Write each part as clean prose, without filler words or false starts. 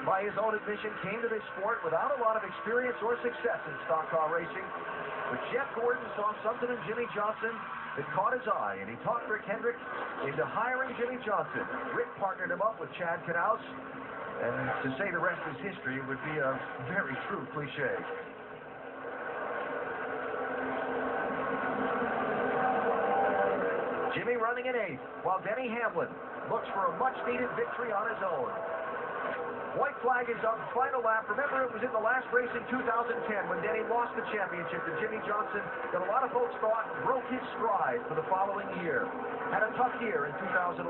by his own admission, came to this sport without a lot of experience or success in stock car racing. But Jeff Gordon saw something in Jimmy Johnson that caught his eye, and he talked Rick Hendrick into hiring Jimmy Johnson. Rick partnered him up with Chad Knaus, and to say the rest is history would be a very true cliche. Jimmy running in 8th, while Denny Hamlin looks for a much-needed victory on his own. White flag is up, final lap. Remember, it was in the last race in 2010 when Denny lost the championship to Jimmy Johnson that a lot of folks thought broke his stride for the following year. Had a tough year in 2011.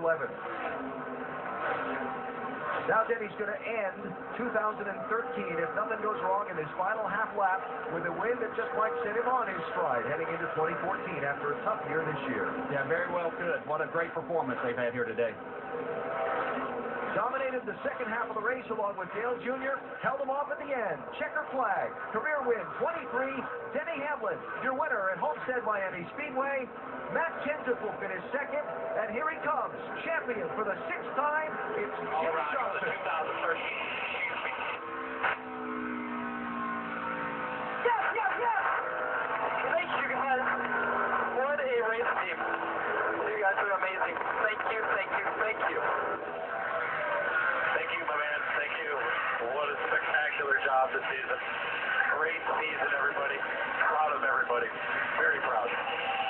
Now Denny's going to end 2013 if nothing goes wrong in his final half lap with a win that just might set him on his stride heading into 2014 after a tough year this year. Yeah, very well could. What a great performance they've had here today. Dominated the second half of the race along with Dale Jr., held him off at the end. Checker flag, career win, 23, Denny Hamlin, your winner at Homestead Miami Speedway. Matt Kenseth will finish second, and here he comes, champion for the 6th time, it's Jimmy Johnson. Yes, yes, yes! Thank you guys. What a race team. You guys are amazing. Thank you, thank you, thank you. Thank you, my man. Thank you. What a spectacular job this season. Great season, everybody. Proud of everybody. Very proud.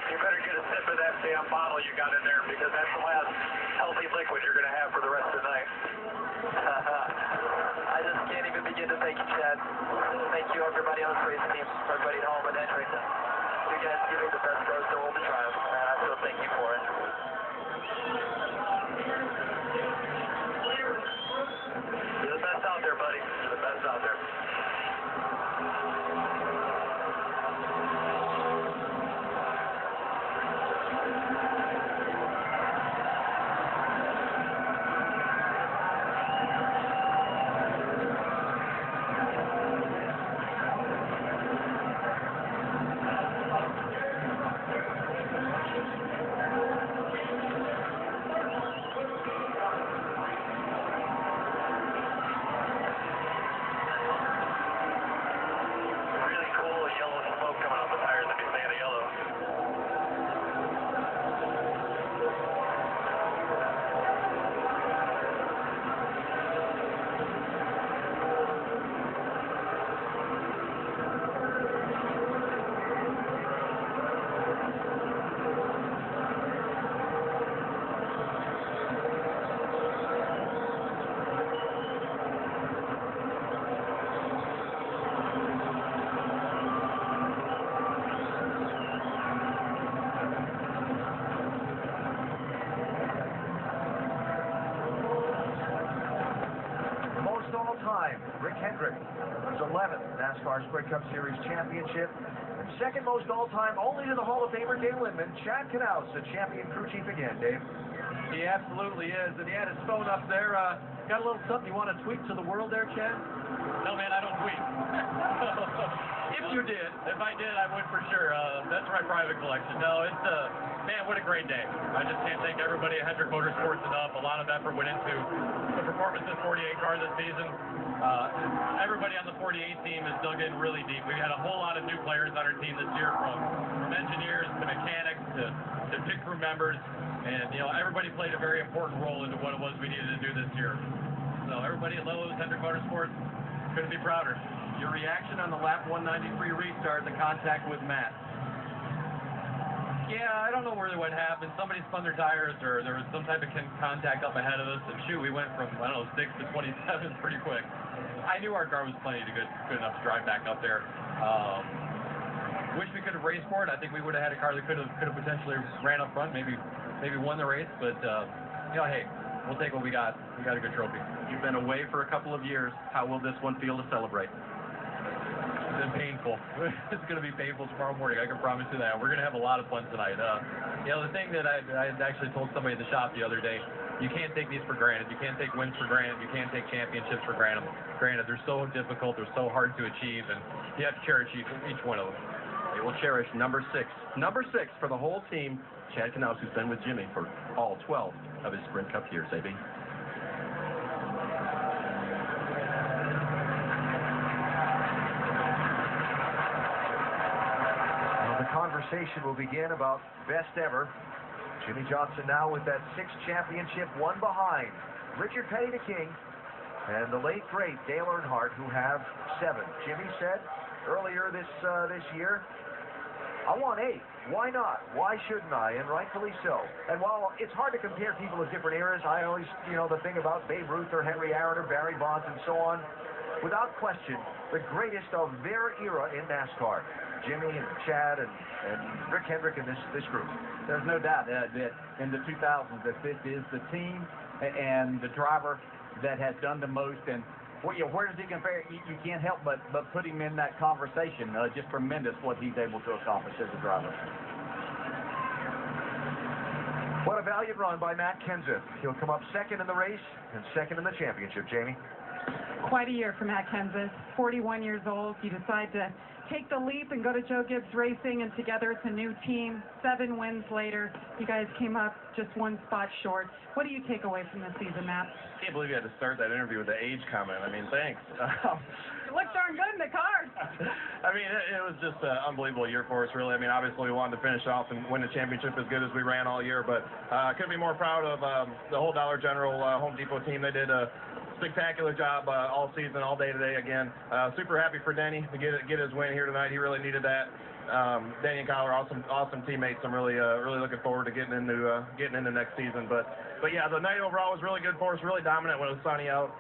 You better get a sip of that damn bottle you got in there because that's the last healthy liquid you're going to have for the rest of the night. I just can't even begin to thank you, Chad. Thank you, everybody on this race team, everybody at home and Hendrick. You guys give me the best cars to hold the triumph, and I still thank you for it. You're the best out there, buddy. You're the best out there. Rick Hendrick, his 11th NASCAR Sprint Cup Series championship. And second most all-time, only to the Hall of Famer Dave Lindman. Chad Knaus, the champion crew chief again, Dave. He absolutely is, and he had his phone up there. Got a little something you want to tweet to the world there, Chad? No, man, I don't tweet. If you did, if I did, I would for sure. That's my private collection. No, it's man, what a great day. I just can't thank everybody at Hendrick Motorsports enough. A lot of effort went into the performance of this 48 car this season. Everybody on the 48 team has dug in really deep. We've had a whole lot of new players on our team this year, from engineers to mechanics to pit crew members, and everybody played a very important role into what it was we needed to do this year. So everybody at Lowe's, Hendrick Motorsports, couldn't be prouder. Your reaction on the lap 193 restart, the contact with Matt? Yeah, I don't know really what happened. Somebody spun their tires, or there was some type of contact up ahead of us, and shoot, we went from, I don't know, 6 to 27 pretty quick. I knew our car was plenty good enough to drive back up there. Wish we could have raced for it. I think we would have had a car that could have potentially ran up front, maybe won the race, but hey, we'll take what we got. We got a good trophy. You've been away for a couple of years. How will this one feel to celebrate? It's been painful. It's going to be painful tomorrow morning, I can promise you that. We're going to have a lot of fun tonight. The thing that I actually told somebody in the shop the other day, you can't take these for granted. You can't take wins for granted. You can't take championships for granted. They're so difficult. They're so hard to achieve, and you have to cherish each one of them. They will cherish number 6. Number 6 for the whole team, Chad Knaus, who's been with Jimmy for all 12 of his Sprint Cup years, AB. conversation will begin about best ever. Jimmy Johnson now with that 6th championship, one behind Richard Petty the King and the late great Dale Earnhardt, who have 7. Jimmy said earlier this year, I want 8. Why not? Why shouldn't I? And rightfully so. And while it's hard to compare people of different eras, I always, the thing about Babe Ruth or Henry Aaron or Barry Bonds and so on, without question, the greatest of their era in NASCAR. Jimmy and Chad and Rick Hendrick and this group. There's no doubt that in the 2000s that this is the team and the driver that has done the most. And where does he compare? You can't help but put him in that conversation. Just tremendous what he's able to accomplish as a driver. What a valiant run by Matt Kenseth. He'll come up 2nd in the race and 2nd in the championship, Jamie. Quite a year for Matt Kenseth. 41 years old. You decide to take the leap and go to Joe Gibbs Racing, and together it's a new team. 7 wins later, you guys came up just 1 spot short. What do you take away from this season, Matt? I can't believe you had to start that interview with the age comment. I mean, thanks. It looks darn good in the car. I mean, it was just an unbelievable year for us, really. I mean, obviously we wanted to finish off and win the championship as good as we ran all year, but I couldn't be more proud of the whole Dollar General Home Depot team. They did a spectacular job all season, all day today again. Super happy for Denny to get his win here tonight. He really needed that. Danny and Kyle are awesome teammates. I'm really looking forward to getting into next season. But yeah, the night overall was really good for us. Really dominant when it was sunny out.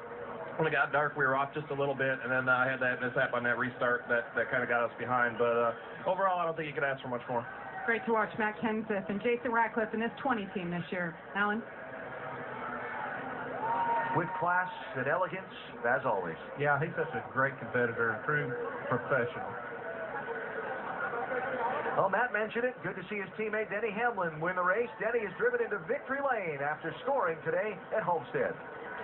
When it got dark, we were off just a little bit, and then I had that mishap on that restart that kind of got us behind. But overall, I don't think you could ask for much more. Great to watch Matt Kenseth and Jason Ratcliffe in his 20 team this year. Alan? With class and elegance, as always. Yeah, he's such a great competitor, a true professional. Well, Matt mentioned it. Good to see his teammate Denny Hamlin win the race. Denny is driven into victory lane after scoring today at Homestead.